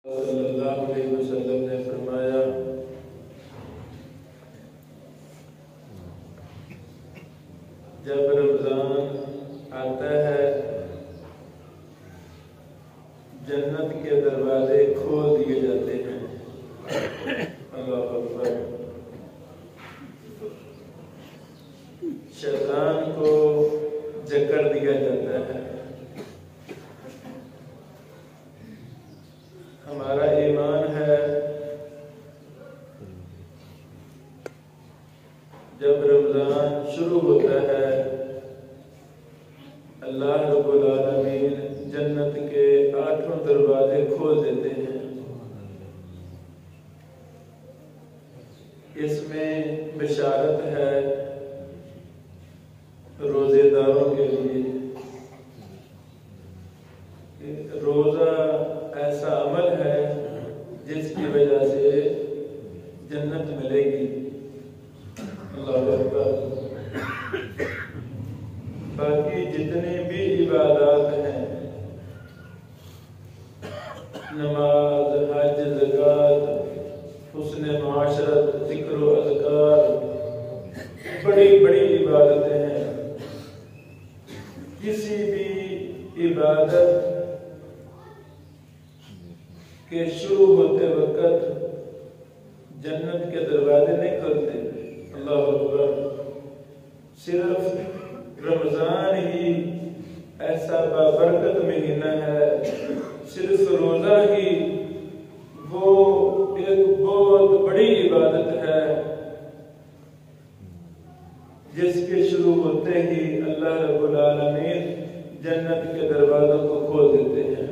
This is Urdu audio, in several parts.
صلی اللہ علیہ وسلم نے فرمایا جب رمضان آتا ہے جنت کے دروازے کھول دیے جاتے ہیں۔ اللہ اکبر۔ شیطان کو جکڑ دیا جاتا ہے۔ ہمارا ایمان ہے جب رمضان شروع ہوتا ہے اللہ رب العالمین جنت کے 8 دروازے کھول دیتے ہیں۔ اس میں بشارت ہے روزے داروں کے لیے۔ روزہ ایسا عمل ہے جس کی وجہ سے جنت ملے گی۔ اللہ اکبر۔ باقی جتنی بھی عبادات ہیں، نماز، حج، زکوٰۃ، حسن معاشرت، ذکر و اذکار، بڑی بڑی عبادتیں ہیں۔ کسی بھی عبادت کے شروع ہوتے وقت جنت کے دروازے نہیں کھلتے۔ اللہ اکبر۔ صرف رمضان ہی ایسا بابرکت مہینہ ہے، صرف روزہ ہی وہ ایک بہت بڑی عبادت ہے جس کے شروع ہوتے ہی اللہ رب العالمین جنت کے دروازوں کو کھول دیتے ہیں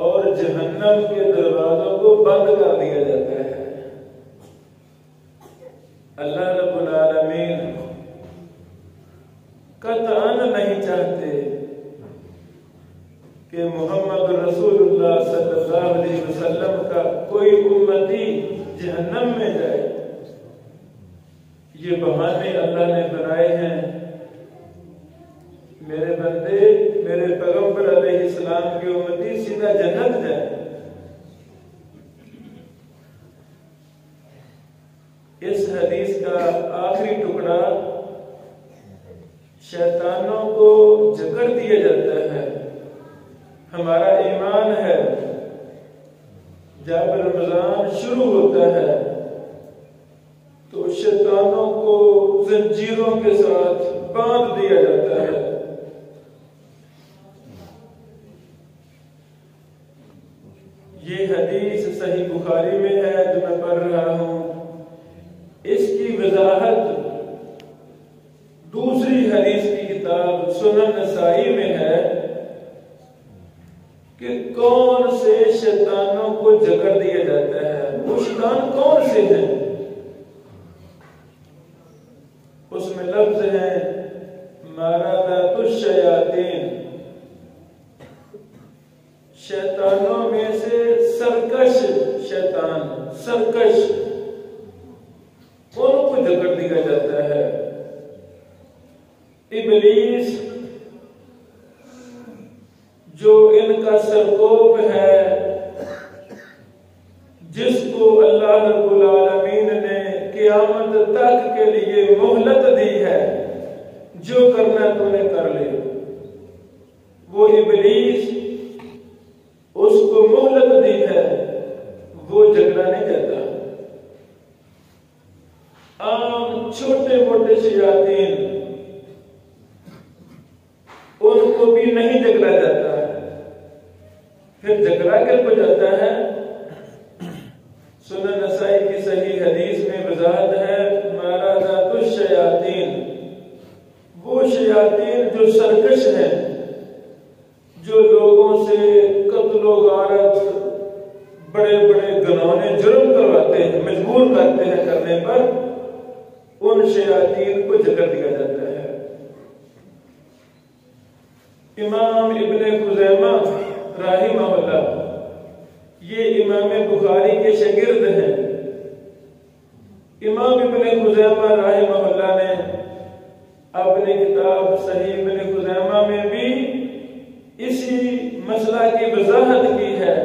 اور جہنم کے دروازوں کو بند کر دیا جاتا ہے۔ اللہ رب العالمین قطعاً نہیں چاہتے کہ محمد رسول اللہ صلی اللہ علیہ وسلم کا کوئی امتی جہنم میں جائے۔ یہ بہانے اللہ نے بنائے ہیں میرے بندے، میرے پیغمبر علیہ السلام کی امتی سیدھا جنت جائے۔ اس حدیث کا آخری ٹکڑا شیطانوں کو جکڑ دیا جاتا ہے۔ ہمارا ایمان ہے جب رمضان شروع ہوتا ہے تو شیطانوں کو زنجیروں کے ساتھ باندھ دیا جاتا ہے۔ یہ حدیث صحیح بخاری میں ہے جو میں پڑھ رہا ہوں۔ اس کی وضاحت دوسری حدیث کی کتاب سنن نسائی میں ہے کہ کون سے شیطانوں کو جکڑ دیا جاتا ہے، وہ شیطان کون سے ہیں۔ اس میں لفظ ہے مارادات الشیاطین، شیطانوں میں سے سرکش شیطان، سرکش، ان کو جکڑ دیا جاتا ہے۔ ابلیس جو ان کا سرکوب ہے، جس کو اللہ رب العالمین نے قیامت تک کے لیے مہلت دی ہے، جو کرنا تو نے کر لے، وہ ابلیس اس کو مہلت دی ہے، وہ جھگڑا نہیں جاتا۔ عام چھوٹے موٹے شیاطین ان کو بھی نہیں جھگڑا جاتا، پھر جھگڑا کر کو جاتا ہے۔ سنن نسائی کی صحیح حدیث میں وضاحت ہے مارادات الشیاطین، وہ شیاطین جو سرکش ہیں، جو لوگوں سے قتل و غارت، بڑے بڑے گناہوں جرم کرواتے ہیں، مجبور کرتے ہیں کرنے پر، ان شیاطین کو جکڑ دیا جاتا ہے۔ امام ابن خزیمہ رحمہ اللہ، یہ امام بخاری کے شاگرد ہیں۔ امام ابن خزیمہ رحمہ اللہ نے اپنی کتاب صحیح ابن خزیمہ میں بھی اسی مسئلہ کی وضاحت کی ہے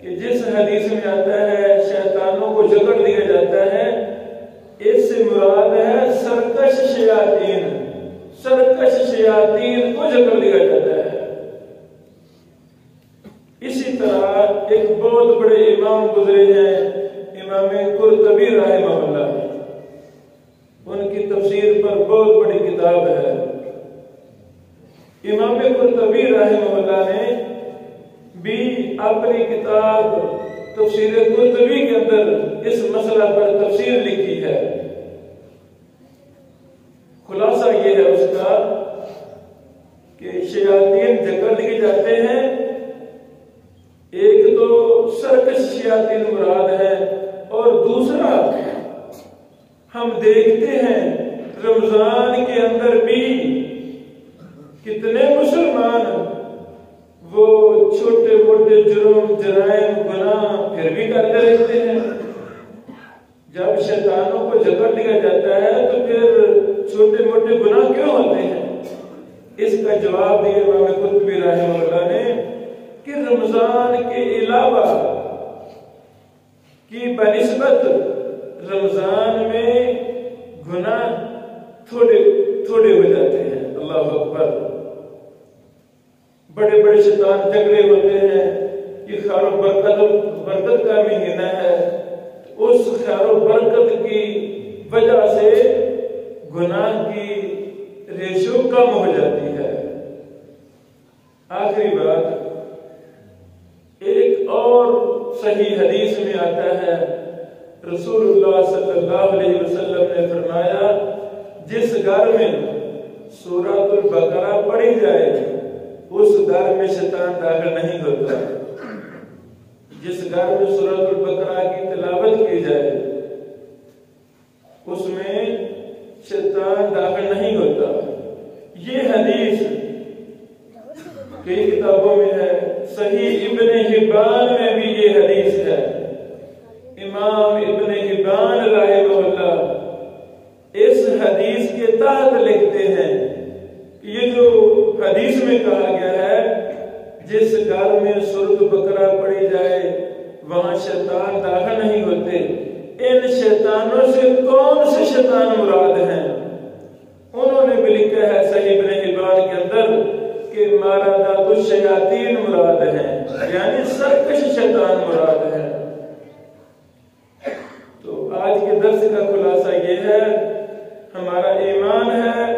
کہ جس حدیث میں آتا ہے شیطانوں کو جکڑ دیا جاتا ہے، اس سے مراد ہے سرکش شیاطین، سرکش شیاطین کو جکڑ دیا جاتا ہے۔ اسی طرح ایک بہت بڑے امام گزرے ہیں، امام قرطبی رحمہ اللہ، ان کی تفسیر پر بہت بڑی کتاب ہے۔ امام قرطبی رحمہ اللہ نے بھی اپنی کتاب تفسیر قرطبی کے اندر اس مسئلہ پر تفسیر لکھی ہے۔ خلاصہ یہ ہے اس کا کہ شیاطین جکڑ دیے جاتے ہیں، ایک تو سرکش شیاطین مراد ہے، اور دوسرا ہم دیکھتے ہیں رمضان کے اندر بھی کتنے مسلمان وہ چھوٹے موٹے جرم جرائم گناہ پھر بھی کرتے رہتے ہیں۔ جب شیطانوں کو جکڑ دیا جاتا ہے تو پھر چھوٹے موٹے گناہ کیوں ہوتے ہیں؟ اس کا جواب دیا امام قرطبی رحمہ اللہ نے کہ رمضان کے علاوہ کی بنسبت رمضان میں گناہ تھوڑے ہو جاتے ہیں۔ اللہ اکبر، بڑے بڑے شیطان جھگڑے ہوتے ہیں، یہ خیر و برکت کا مہینہ ہے، اس خیر و برکت کی وجہ سے گناہ کی ریشو کم ہو جاتی ہے۔ آخری بات، ایک اور صحیح حدیث میں آتا ہے، رسول اللہ صلی اللہ علیہ وسلم نے فرمایا جس گھر میں سورۃ البقرہ پڑھی جائے اس گھر میں شیطان داخل نہیں ہوتا۔ جس گھر میں سورۃ البقرہ کی تلاوت کی جائے اس میں شیطان داخل نہیں ہوتا۔ یہ حدیث کئی کتابوں میں ہے، صحیح ابن حبان میں بھی یہ حدیث ہے۔ امام ابن حبان رحمہ اللہ اس حدیث کے تحت لکھتے ہیں کہ یہ جو حدیث میں کہا گیا ہے جس گھر میں سورۃ بقرہ پڑھی جائے وہاں شیطان داخل نہیں ہوتے، ان شیطانوں سے کون سے شیطان مراد ہیں؟ انہوں نے بھی لکھا ہے صحیح ابن حبان کے اندر کہ مارادات الشیاطین مراد ہیں، یعنی سرکش شیطان مراد ہے۔ تو آج کے درس کا خلاصہ یہ ہے، ہمارا ایمان ہے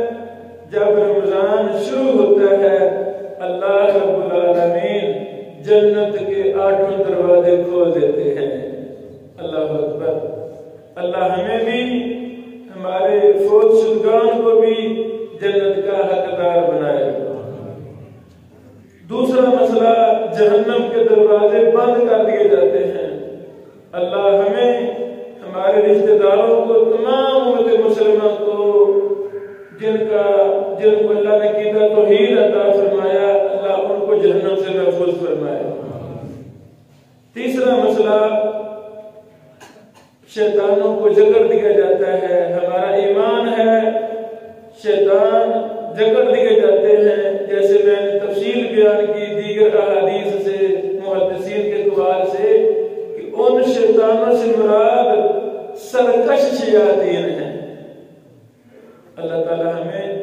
جب رمضان شروع ہوتا ہے اللہ رب العالمین جنت کے 8 دروازے کھول دیتے ہیں۔ اللہ اکبر، اللہ ہمیں بھی ہمارے فوت شدگان کو بھی جنت کا حقدار بنائے۔ دوسرا مسئلہ، جہنم کے دروازے بند کر دیے جاتے ہیں۔ اللہ ہمیں، ہمارے رشتہ داروں کو، تمام امت مسلمہ کو جن کو اللہ نے عقیدہ توحید عطا فرمایا، اللہ ان کو جہنم سے محفوظ فرمائے۔ تیسرا مسئلہ، شیطانوں کو جکڑ دیا جاتا ہے، ہمارا ایمان ہے شیطان جکڑ دیے جاتے ہیں، جیسے میں نے تفصیل بیان کی دیگر احادیث سے، محدثین کے اقوال سے، کہ ان شیطانوں سے مراد سرکش شیاطین ہیں۔ اللہ تعالی ہمیں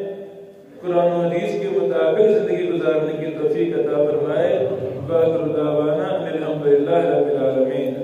قرآن و حدیث کے مطابق زندگی گزارنے کی توفیق عطا فرمائے۔ وآخر دعوانا الحمدللہ رب العالمین۔